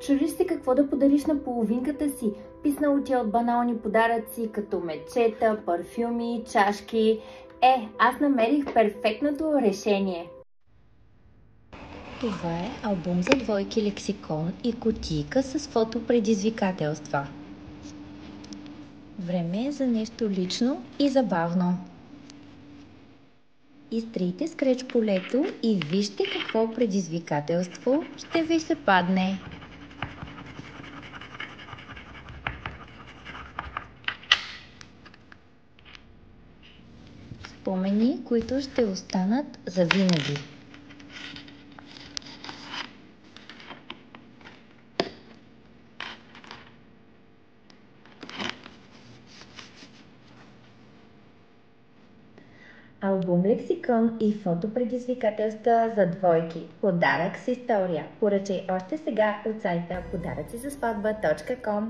Чудиш се какво да подариш на половинката си. Писнало ти от банални подаръци, като мечета, парфюми, чашки. Аз намерих перфектното решение. Това е албум за двойки лексикон и кутийка с фотопредизвикателства. Време е за нещо лично и забавно. Изтрийте скреч полето и вижте какво предизвикателство ще ви се падне. Спомени, които ще останат завинаги. Албум лексикон и фотопредизвикателства за двойки. Подарък с история. Поръчай още сега от сайта подаръцизаспатба.com.